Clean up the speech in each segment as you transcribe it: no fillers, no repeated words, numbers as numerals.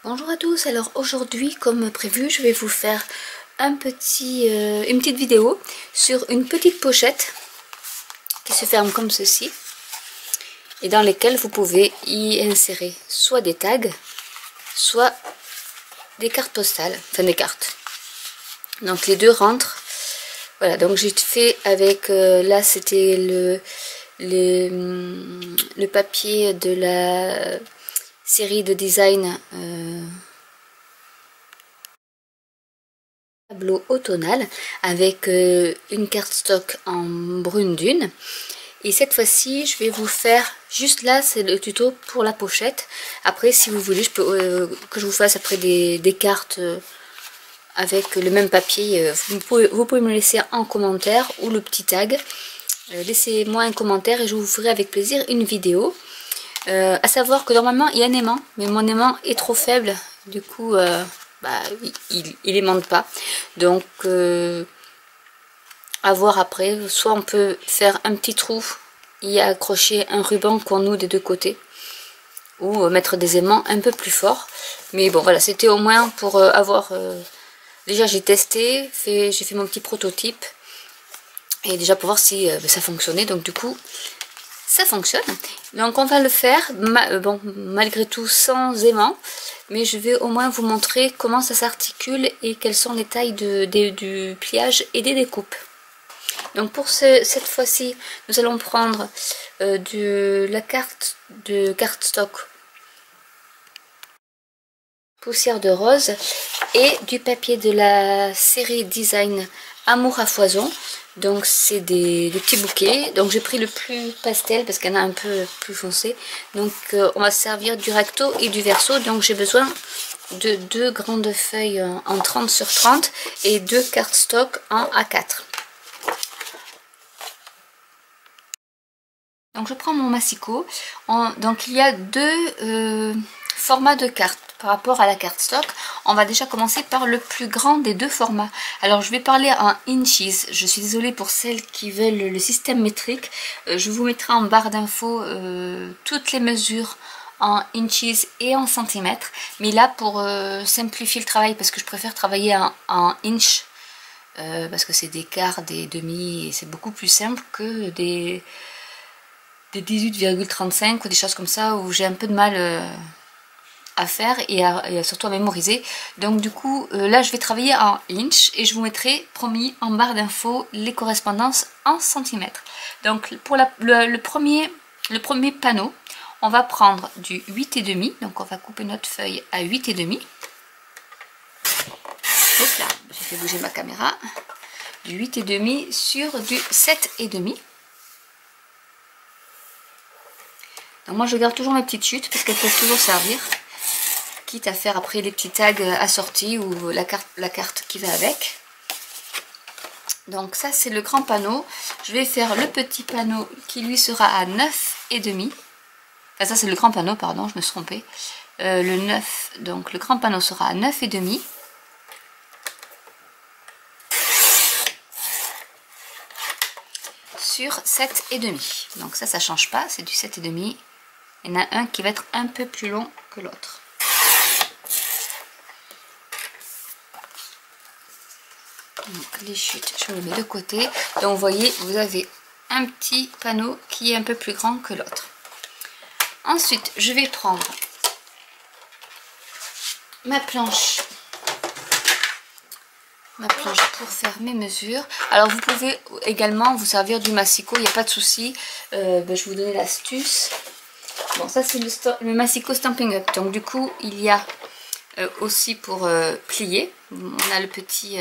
Bonjour à tous, alors aujourd'hui comme prévu je vais vous faire une petite vidéo sur une petite pochette qui se ferme comme ceci et dans lesquelles vous pouvez y insérer soit des tags, soit des cartes postales, enfin des cartes. Donc les deux rentrent. Voilà, donc j'ai fait avec, là c'était le papier de la série de design tableau automnal avec une cardstock en brune dune. Et cette fois-ci, je vais vous faire, juste là, c'est le tuto pour la pochette. Après, si vous voulez, je peux que je vous fasse après des cartes avec le même papier. Vous pouvez me laisser en commentaire ou le petit tag. Laissez-moi un commentaire et je vous ferai avec plaisir une vidéo. À savoir que normalement, il y a un aimant, mais mon aimant est trop faible. Du coup, il aimante pas. Donc, à voir après. Soit on peut faire un petit trou et accrocher un ruban qu'on noue des deux côtés, ou mettre des aimants un peu plus forts. Mais bon, voilà, c'était au moins pour avoir... déjà, j'ai testé, j'ai fait mon petit prototype, et déjà pour voir si ça fonctionnait. Donc du coup, ça fonctionne. Donc on va le faire, bon, malgré tout sans aimant, mais je vais au moins vous montrer comment ça s'articule et quelles sont les tailles du pliage et des découpes. Donc pour cette fois-ci, nous allons prendre la carte de cardstock poussière de rose et du papier de la série design Amour à foison. Donc c'est des petits bouquets. Donc j'ai pris le plus pastel parce qu'il y en a un peu plus foncé. Donc on va servir du recto et du verso. Donc j'ai besoin de deux grandes feuilles en 30 sur 30 et deux cardstock en A4. Donc je prends mon massicot. Donc il y a deux formats de cartes par rapport à la cardstock. On va déjà commencer par le plus grand des deux formats. Alors je vais parler en inches. Je suis désolée pour celles qui veulent le système métrique. Je vous mettrai en barre d'infos toutes les mesures en inches et en centimètres. Mais là pour simplifier le travail, parce que je préfère travailler en inch. Parce que c'est des quarts, des demi, et c'est beaucoup plus simple que des 18,35 ou des choses comme ça où j'ai un peu de mal à faire et surtout à mémoriser. Donc du coup là je vais travailler en inch et je vous mettrai promis en barre d'infos les correspondances en centimètres. Donc pour le premier panneau, on va prendre du 8,5, donc on va couper notre feuille à 8,5. Hop là, j'ai fait bouger ma caméra. Du 8,5 sur du 7,5. Donc moi je garde toujours mes petites chutes parce qu'elles peuvent toujours servir, quitte à faire après les petits tags assortis ou la carte qui va avec. Donc ça c'est le grand panneau. Je vais faire le petit panneau qui lui sera à 9,5. Enfin ça c'est le grand panneau, pardon, je me suis trompée. Le 9, donc le grand panneau sera à 9,5. Sur 7,5. Donc ça change pas, c'est du 7,5. Il y en a un qui va être un peu plus long que l'autre. Donc les chutes, je les mets de côté. Donc vous voyez, vous avez un petit panneau qui est un peu plus grand que l'autre. Ensuite, je vais prendre ma planche pour faire mes mesures. Alors vous pouvez également vous servir du massicot, il n'y a pas de souci. Je vais vous donner l'astuce. Bon, ça c'est le massicot Stampin' Up. Donc du coup, il y a aussi pour plier. On a le petit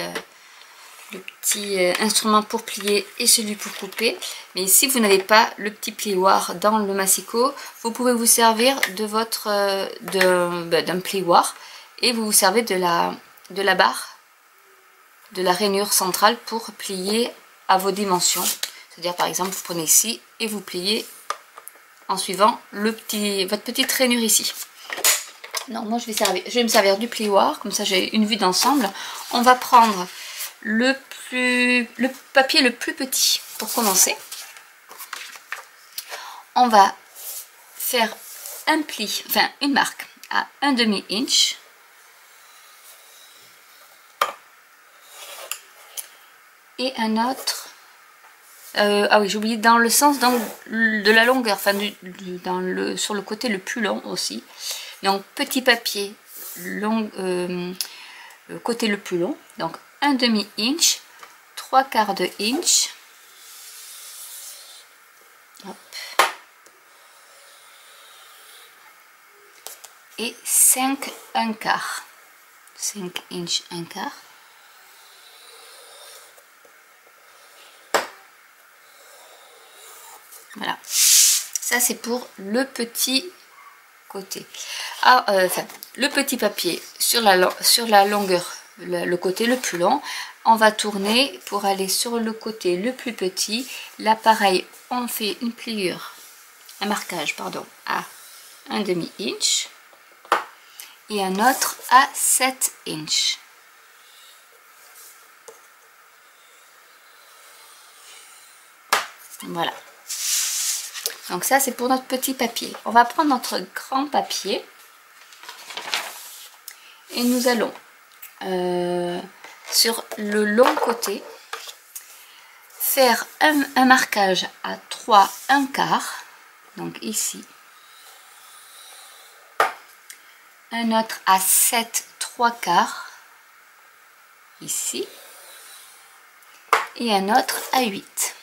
instrument pour plier et celui pour couper. Mais si vous n'avez pas le petit plioir dans le massicot, vous pouvez vous servir de d'un plioir et vous vous servez de la barre, de la rainure centrale pour plier à vos dimensions. C'est-à-dire par exemple, vous prenez ici et vous pliez en suivant votre petite rainure ici. Donc moi je vais me servir du plioir, comme ça j'ai une vue d'ensemble. On va prendre le papier le plus petit pour commencer. On va faire un pli, enfin une marque à 1/2 inch et un autre. Ah oui, j'ai oublié, dans le sens de la longueur, enfin sur le côté le plus long aussi. Donc petit papier long, côté le plus long, donc 1/2 inch, 3/4 de inch. Hop. Et 5 1/4. 5 inch 1/4. Voilà, ça c'est pour le petit côté. Enfin, le petit papier sur la longueur, le côté le plus long, on va tourner pour aller sur le côté le plus petit. Là pareil, on fait une pliure, un marquage pardon, à 1/2 inch et un autre à 7 inch. Voilà. Donc ça c'est pour notre petit papier. On va prendre notre grand papier et nous allons sur le long côté faire un marquage à 3 1/4, donc ici, un autre à 7 3/4 ici et un autre à 8.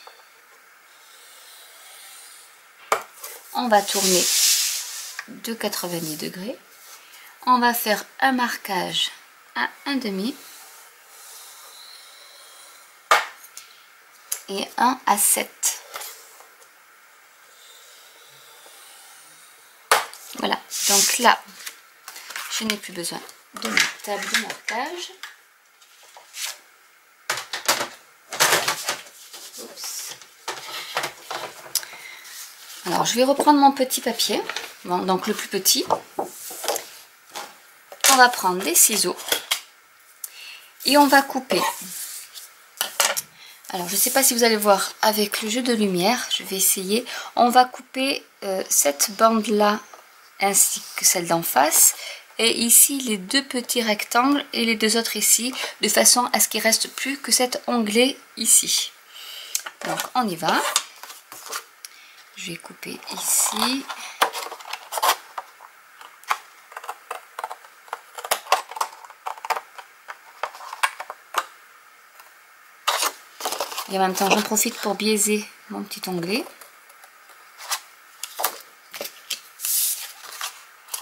On va tourner de 90 degrés. On va faire un marquage à 1/2 et un à 7. Voilà, donc là, je n'ai plus besoin de ma table de marquage. Oups. Alors, je vais reprendre mon petit papier, bon, donc le plus petit. On va prendre des ciseaux et on va couper. Alors, je ne sais pas si vous allez voir avec le jeu de lumière, je vais essayer. On va couper cette bande-là ainsi que celle d'en face. Et ici, les deux petits rectangles et les deux autres ici, de façon à ce qu'il ne reste plus que cet onglet ici. Donc, on y va. Je vais couper ici. Et en même temps, j'en profite pour biaiser mon petit onglet.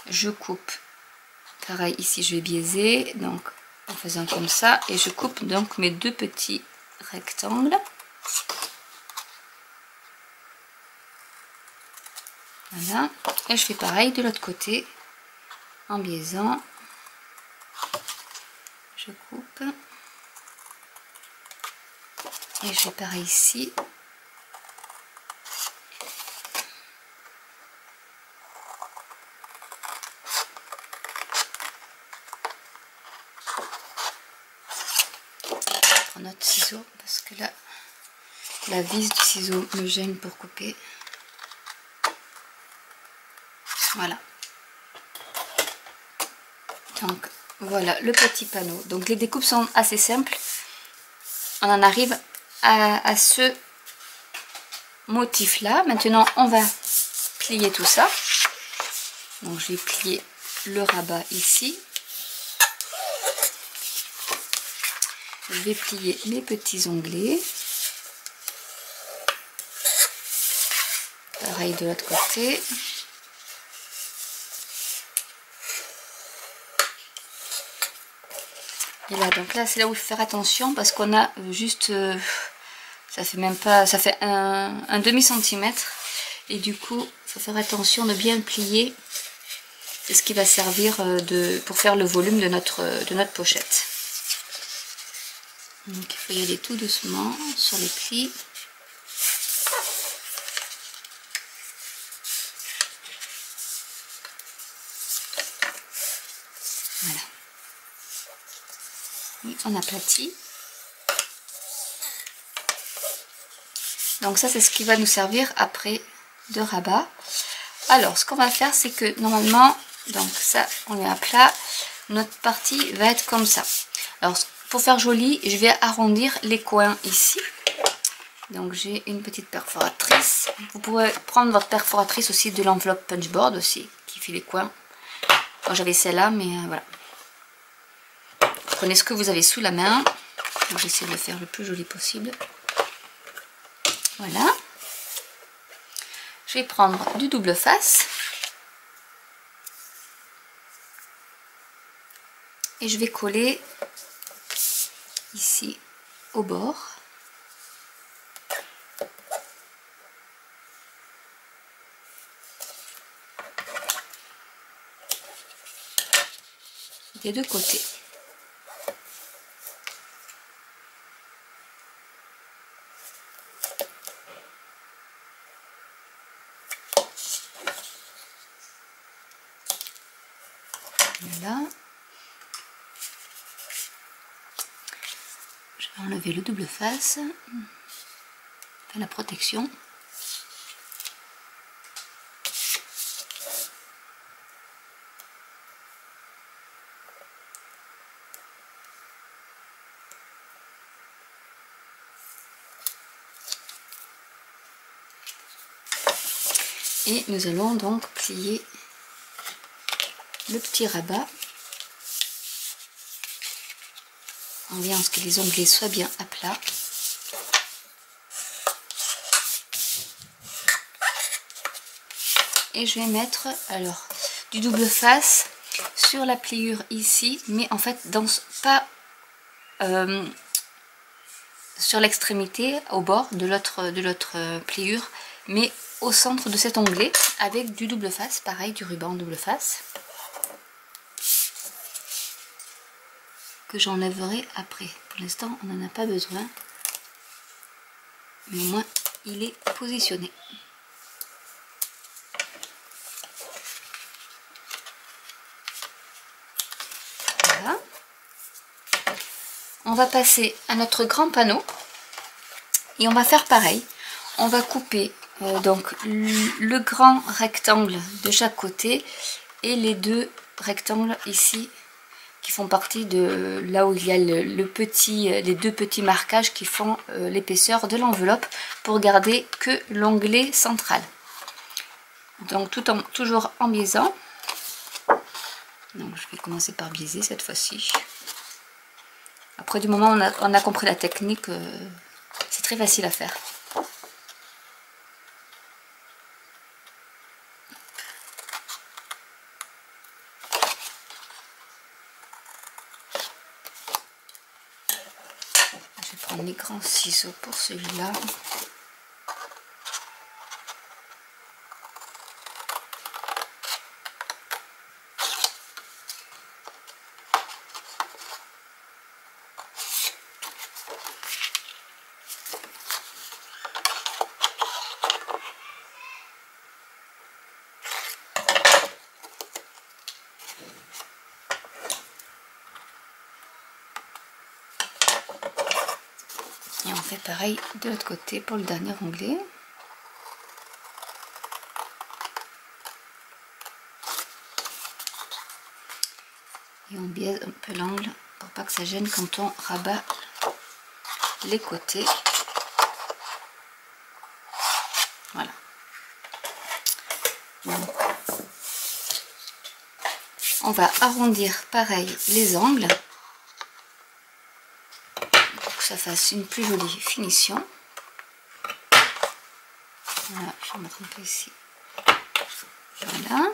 Je coupe. Pareil, ici, je vais biaiser. Donc, en faisant comme ça. Et je coupe donc mes deux petits rectangles. Voilà. Et je fais pareil de l'autre côté. En biaisant. Je coupe. Et je fais pareil ici. Je prends notre ciseau parce que là, la vis du ciseau me gêne pour couper. Voilà. Donc voilà le petit panneau. Donc les découpes sont assez simples. On en arrive à ce motif là. Maintenant on va plier tout ça. Donc je vais plier le rabat ici. Je vais plier mes petits onglets. Pareil de l'autre côté. Et là, donc là, c'est là où il faut faire attention parce qu'on a juste, ça fait même pas, ça fait un demi-centimètre. Et du coup, il faut faire attention de bien plier. C'est ce qui va servir pour faire le volume de notre pochette. Donc il faut y aller tout doucement sur les plis. Voilà. Et on aplatit. Donc ça c'est ce qui va nous servir après de rabat. Alors ce qu'on va faire c'est que normalement, donc ça on est à plat, notre partie va être comme ça. Alors pour faire joli, je vais arrondir les coins ici. Donc j'ai une petite perforatrice. Vous pourrez prendre votre perforatrice aussi de l'enveloppe punchboard aussi, qui fait les coins. Moi j'avais celle-là, mais voilà. Prenez ce que vous avez sous la main. J'essaie de le faire le plus joli possible. Voilà. Je vais prendre du double face. Et je vais coller ici au bord. Des deux côtés. Voilà. Je vais enlever le double face, faire la protection. Et nous allons donc plier le petit rabat en veillant à ce que les onglets soient bien à plat. Et je vais mettre alors du double face sur la pliure ici, mais en fait pas sur l'extrémité au bord de l'autre pliure, mais au centre de cet onglet avec du double face, pareil, du ruban double face que j'enlèverai après. Pour l'instant on n'en a pas besoin, mais au moins il est positionné. Voilà. On va passer à notre grand panneau et on va faire pareil. On va couper donc le grand rectangle de chaque côté et les deux rectangles ici qui font partie de là où il y a les deux petits marquages qui font l'épaisseur de l'enveloppe pour garder que l'onglet central. Donc toujours en biaisant. Donc je vais commencer par biaiser cette fois-ci. Après du moment où on a compris la technique, c'est très facile à faire. Je vais prendre mes grands ciseaux pour celui-là. Et on fait pareil de l'autre côté pour le dernier onglet. Et on biaise un peu l'angle pour pas que ça gêne quand on rabat les côtés. Voilà. Donc, on va arrondir pareil les angles pour que ça fasse une plus jolie finition. Voilà, je vais mettre un peu ici. Voilà.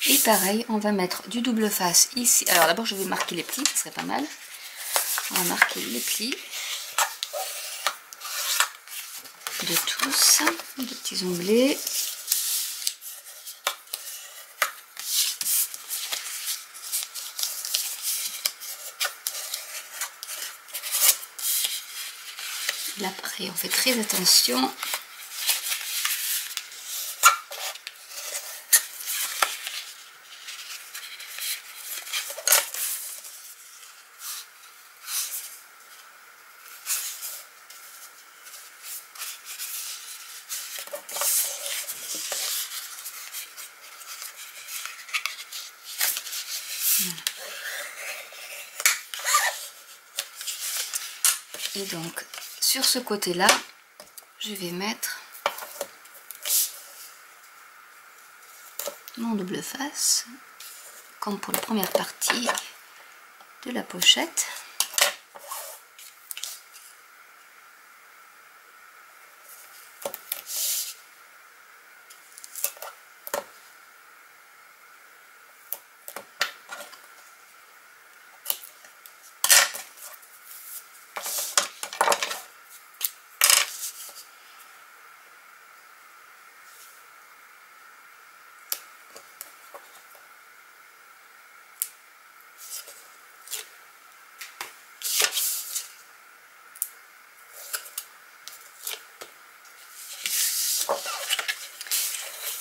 Et pareil, on va mettre du double face ici. Alors d'abord, je vais marquer les plis, ça serait pas mal. On va marquer les plis de tous, de petits onglets. Là, pareil, on fait très attention. Voilà. Et donc sur ce côté là je vais mettre mon double face comme pour la première partie de la pochette.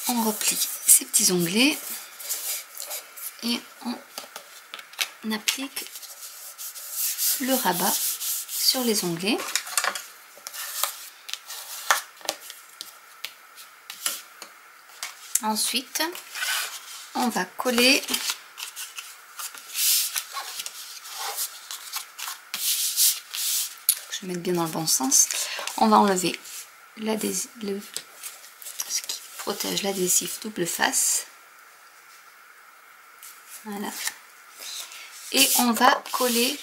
On replie ces petits onglets et on applique le rabat sur les onglets. Ensuite, on va coller je vais mettre bien dans le bon sens. On va enlever ce qui protège l'adhésif double face. Voilà. Et on va coller, je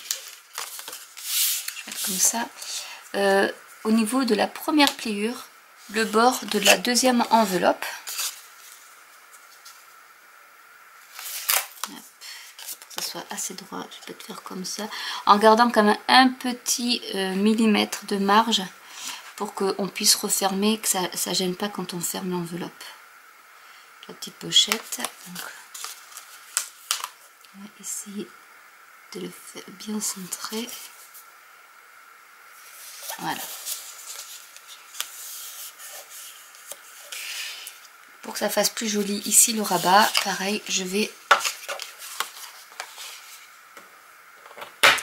vais mettre comme ça, au niveau de la première pliure, le bord de la deuxième enveloppe. Hop. Pour que ça soit assez droit, je peux te faire comme ça, en gardant quand même un petit millimètre de marge pour qu'on puisse refermer, que ça ne gêne pas quand on ferme l'enveloppe. La petite pochette. Donc, on va essayer de le faire bien centré. Voilà. Pour que ça fasse plus joli ici le rabat, pareil, je vais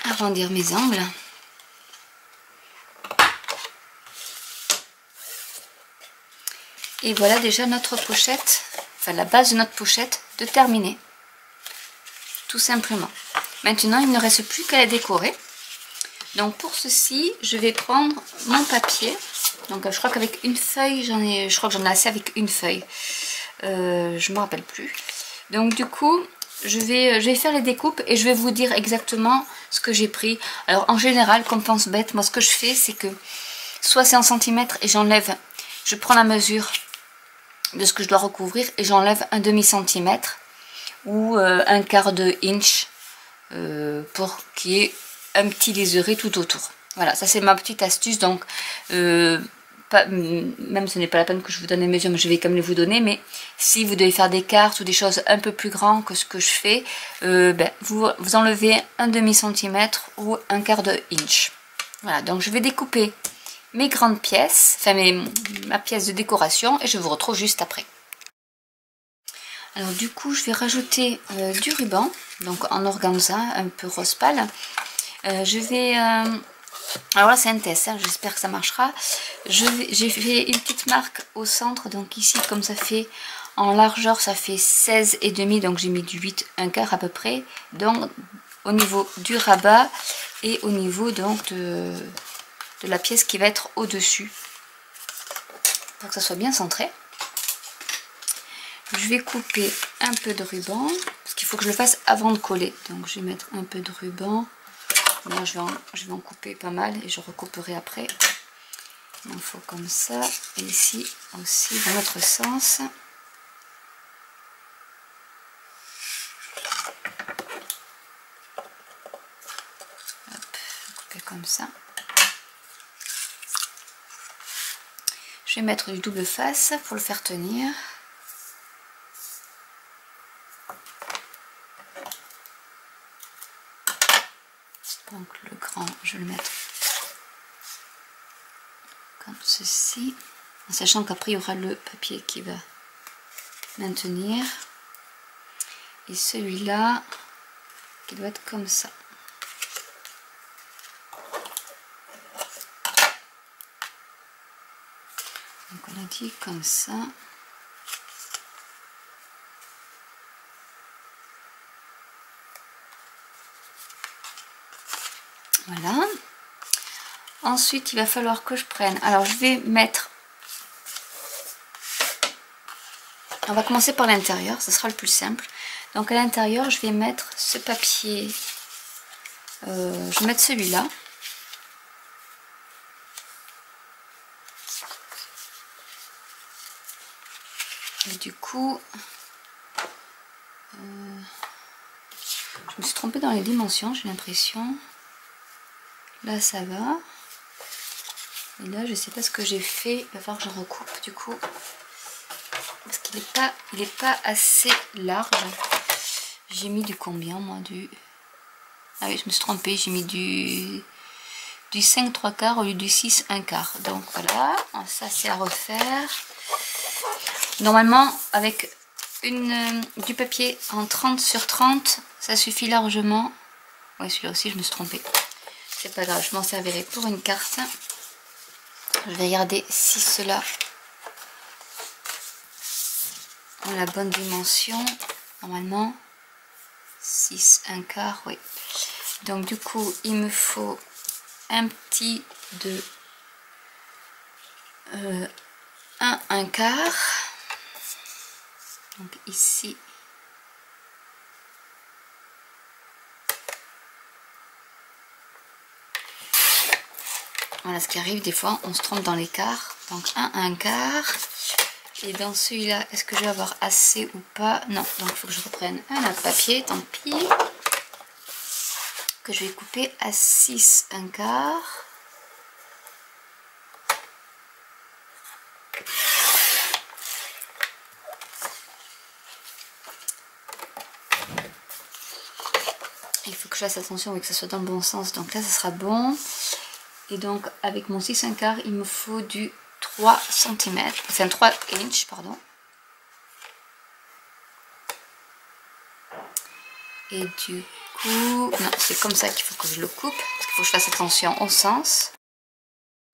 arrondir mes angles. Et voilà déjà notre pochette, enfin la base de notre pochette de terminer. Tout simplement. Maintenant, il ne reste plus qu'à la décorer. Donc pour ceci, je vais prendre mon papier. Donc je crois qu'avec une feuille, je crois que j'en ai assez avec une feuille. Je ne me rappelle plus. Donc du coup, je vais faire les découpes et je vais vous dire exactement ce que j'ai pris. Alors en général, comme pense bête, moi ce que je fais, c'est que soit c'est en centimètres et j'enlève, je prends la mesure de ce que je dois recouvrir et j'enlève un demi-centimètre ou un quart de inch pour qu'il y ait un petit liseré tout autour. Voilà, ça c'est ma petite astuce. Donc même ce n'est pas la peine que je vous donne les mesures, mais je vais quand même les vous donner. Mais si vous devez faire des cartes ou des choses un peu plus grandes que ce que je fais, vous enlevez un demi-centimètre ou un quart de inch. Voilà, donc je vais découper mes grandes pièces, enfin ma pièce de décoration, et je vous retrouve juste après. Alors du coup, je vais rajouter du ruban, donc en organza, un peu rose pâle. Alors là c'est un test, hein, j'espère que ça marchera. J'ai fait une petite marque au centre, donc ici comme ça fait en largeur ça fait 16,5, donc j'ai mis du 8 un quart à peu près, donc au niveau du rabat et au niveau donc de la pièce qui va être au dessus, pour que ça soit bien centré. Je vais couper un peu de ruban, parce qu'il faut que je le fasse avant de coller, donc je vais mettre un peu de ruban. Là je vais en couper pas mal et je recouperai après. Il en faut comme ça, et ici aussi dans l'autre sens. Hop, couper comme ça. Je vais mettre du double face pour le faire tenir. Donc le grand, je vais le mettre comme ceci, en sachant qu'après il y aura le papier qui va maintenir. Et celui-là, qui doit être comme ça. Donc on a dit comme ça. Voilà. Ensuite, il va falloir que je prenne... Alors, je vais mettre... On va commencer par l'intérieur, ce sera le plus simple. Donc, à l'intérieur, je vais mettre ce papier. Je vais mettre celui-là. Et du coup... je me suis trompée dans les dimensions, j'ai l'impression. Là, ça va. Et là, je sais pas ce que j'ai fait. Il va falloir que je recoupe du coup. Parce qu'il n'est pas assez large. J'ai mis du combien moi du... Ah oui, je me suis trompée. J'ai mis du 5 3/4 au lieu du 6 1/4. Donc voilà, ça c'est à refaire. Normalement, avec du papier en 30 sur 30, ça suffit largement. Oui, celui-là aussi, je me suis trompée. C'est pas grave, je m'en servirai pour une carte. Je vais regarder si cela a la bonne dimension. Normalement, 6 1/4, oui. Donc du coup, il me faut un petit de 1 1/4. Donc ici, voilà ce qui arrive des fois, on se trompe dans l'écart. Donc 1 1/4. Et dans celui-là, est-ce que je vais avoir assez ou pas? Non, donc il faut que je reprenne un autre papier, tant pis. Que je vais couper à 6 1/4. Il faut que je fasse attention et que ça soit dans le bon sens. Donc là, ça sera bon. Et donc, avec mon 6 1/4, il me faut du 3 cm. Enfin, 3 inches, pardon. Et du coup... Non, c'est comme ça qu'il faut que je le coupe. Parce qu'il faut que je fasse attention au sens.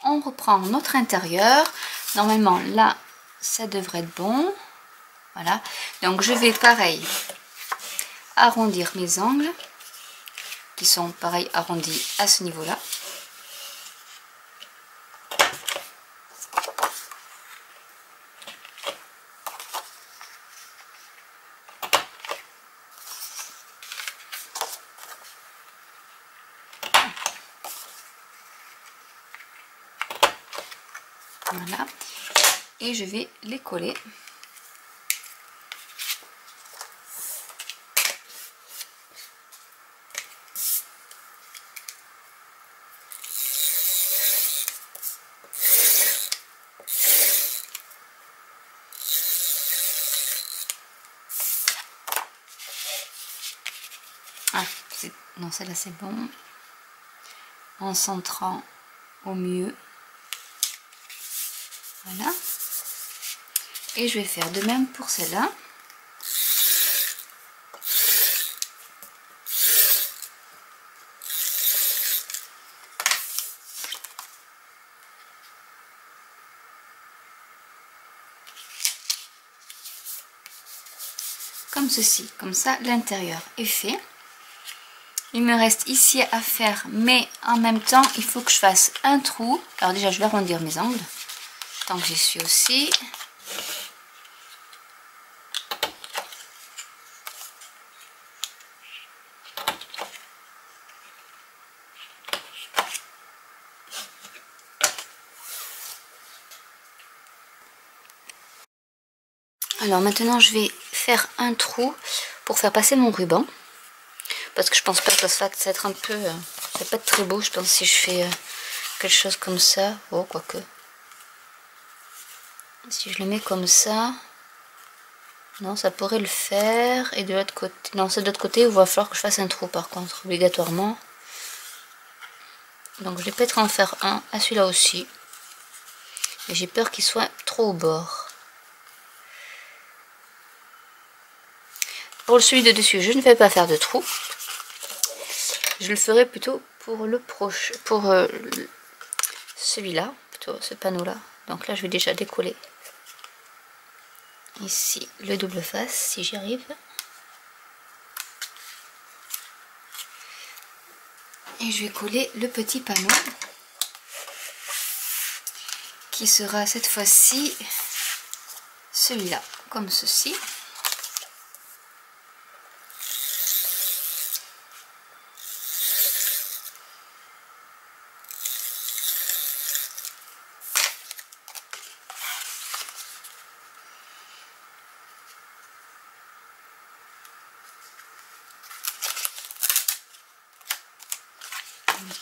On reprend notre intérieur. Normalement, là, ça devrait être bon. Voilà. Donc, je vais, pareil, arrondir mes angles. Qui sont, pareil, arrondis à ce niveau-là. Voilà. Et je vais les coller. Ah, non, celle-là c'est bon. En centrant au mieux. Voilà. Et je vais faire de même pour celle-là. Comme ceci, comme ça l'intérieur est fait. Il me reste ici à faire, mais en même temps il faut que je fasse un trou. Alors déjà je vais arrondir mes angles, tant que j'y suis aussi. Alors maintenant je vais faire un trou pour faire passer mon ruban. Parce que je pense pas que ça va être un peu... ça va pas être très beau, je pense, si je fais quelque chose comme ça. Oh, quoique. Si je le mets comme ça... Non, ça pourrait le faire. Et de l'autre côté... Non, c'est de l'autre côté où il va falloir que je fasse un trou, par contre, obligatoirement. Donc je vais peut-être en faire un à celui-là aussi. Mais j'ai peur qu'il soit trop au bord. Pour celui de dessus, je ne vais pas faire de trou. Je le ferai plutôt pour le proche, pour celui-là, plutôt ce panneau-là. Donc là, je vais déjà décoller ici le double face, si j'y arrive. Et je vais coller le petit panneau. qui sera cette fois-ci celui-là, comme ceci.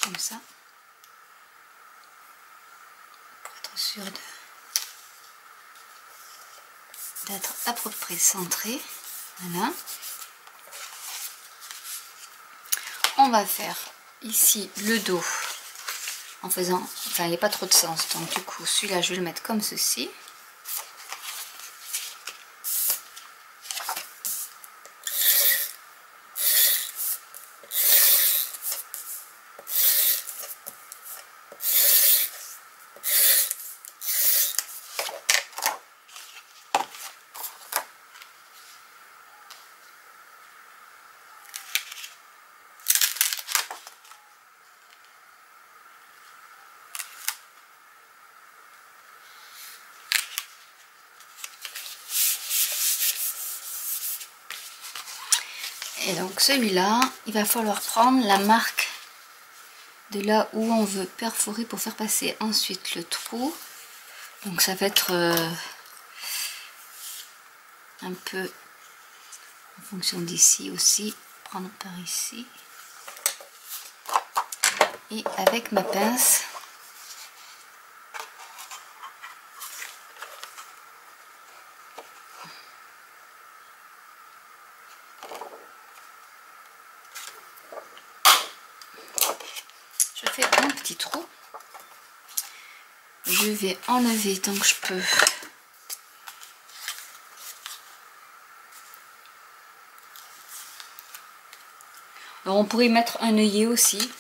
Comme ça, pour être sûr d'être à peu près centré. Voilà. On va faire ici le dos en faisant, enfin il n'y a pas trop de sens, donc du coup celui-là je vais le mettre comme ceci. Et donc celui-là, il va falloir prendre la marque de là où on veut perforer pour faire passer ensuite le trou. Donc ça va être un peu en fonction d'ici aussi, prendre par ici. Et avec ma pince, je fais un petit trou. Je vais enlever tant que je peux alors on pourrait mettre un œillet aussi,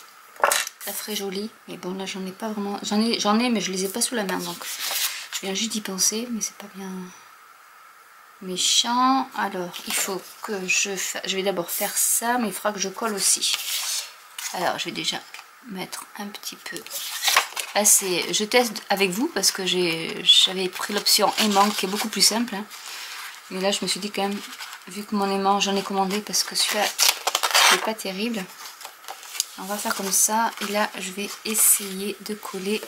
ça ferait joli, mais bon là j'en ai pas vraiment, j'en ai mais je les ai pas sous la main, donc je viens juste d'y penser, mais c'est pas bien méchant. Alors il faut que je vais d'abord faire ça, mais il faudra que je colle aussi. Alors je vais déjà mettre un petit peu assez, je teste avec vous parce que j'avais pris l'option aimant qui est beaucoup plus simple, hein. Mais là je me suis dit quand même, vu que mon aimant j'en ai commandé parce que celui-là c'est pas terrible, on va faire comme ça. Et là je vais essayer de coller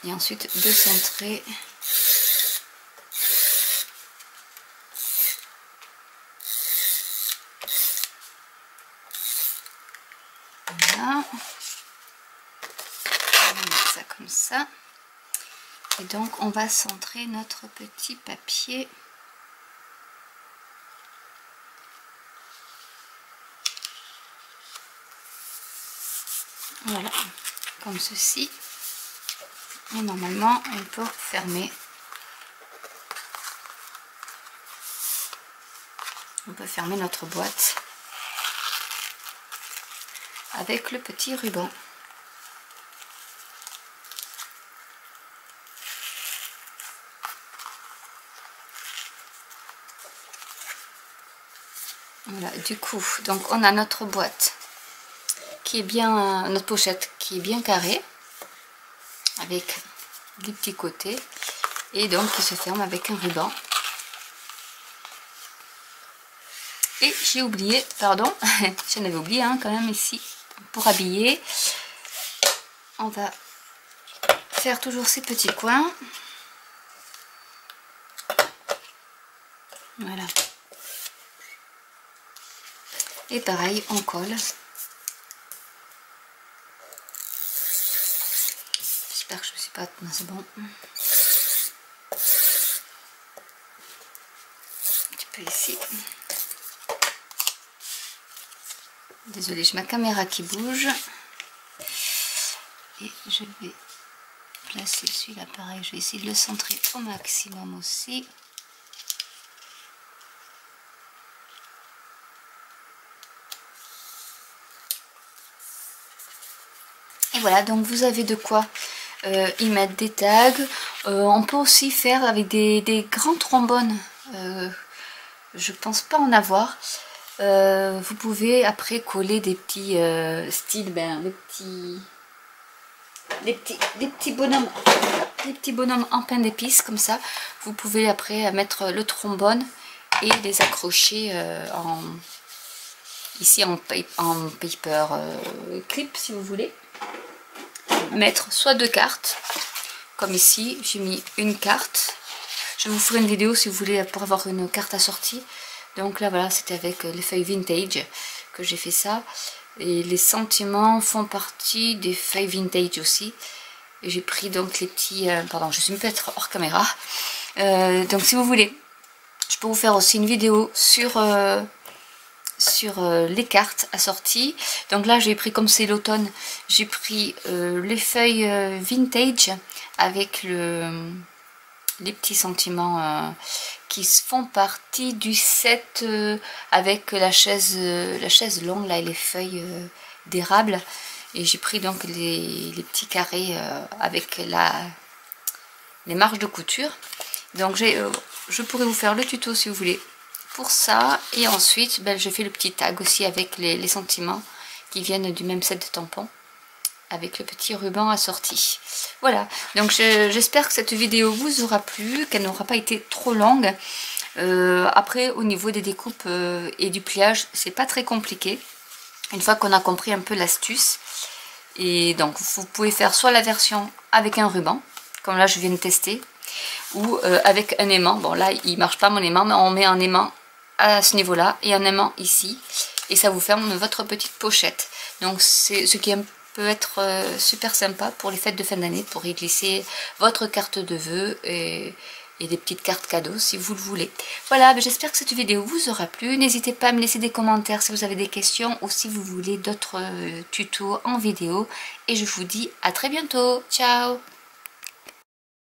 et ensuite de centrer. Voilà, on va mettre ça comme ça. Et donc on va centrer notre petit papier. Voilà, comme ceci. Et normalement on peut fermer. On peut fermer notre boîte avec le petit ruban. Voilà, du coup, donc on a notre boîte qui est bien, notre pochette qui est bien carrée, avec des petits côtés, et donc qui se ferme avec un ruban. Et j'ai oublié, pardon, j'en avais oublié quand même ici, pour habiller, on va faire toujours ces petits coins. Voilà. Et pareil, on colle. J'espère que je ne me suis pas... Non, c'est bon. Un petit peu ici. Désolée, j'ai ma caméra qui bouge. Et je vais placer celui-là, pareil, je vais essayer de le centrer au maximum aussi. Et voilà, donc vous avez de quoi y mettre des tags. On peut aussi faire avec des grands trombones. Je pense pas en avoir. Vous pouvez après coller des petits styles, des petits des petits bonhommes en pain d'épices comme ça. Vous pouvez après mettre le trombone et les accrocher ici en paper clip si vous voulez. Mettre soit 2 cartes, comme ici j'ai mis une carte. Je vous ferai une vidéo si vous voulez pour avoir une carte assortie. Donc là voilà, c'était avec les feuilles vintage que j'ai fait ça. Et les sentiments font partie des feuilles vintage aussi. J'ai pris donc les petits... pardon, je suis peut-être hors caméra. Donc si vous voulez, je peux vous faire aussi une vidéo sur les cartes assorties. Donc là j'ai pris, comme c'est l'automne, j'ai pris les feuilles vintage avec les petits sentiments qui font partie du set avec la chaise longue là et les feuilles d'érable. Et j'ai pris donc les petits carrés avec les marges de couture. Donc je pourrais vous faire le tuto si vous voulez pour ça. Et ensuite j'ai fait le petit tag aussi avec les sentiments qui viennent du même set de tampons, avec le petit ruban assorti. Voilà, donc j'espère que cette vidéo vous aura plu, qu'elle n'aura pas été trop longue. Après au niveau des découpes et du pliage, c'est pas très compliqué une fois qu'on a compris un peu l'astuce. Et donc vous pouvez faire soit la version avec un ruban, comme là je viens de tester, ou avec un aimant. Bon là il marche pas mon aimant, mais on met un aimant à ce niveau là et un aimant ici, et ça vous ferme votre petite pochette. Donc c'est ce qui peut être super sympa pour les fêtes de fin d'année, pour y glisser votre carte de vœux et des petites cartes cadeaux si vous le voulez. Voilà, j'espère que cette vidéo vous aura plu. N'hésitez pas à me laisser des commentaires si vous avez des questions ou si vous voulez d'autres tutos en vidéo. Et je vous dis à très bientôt. Ciao!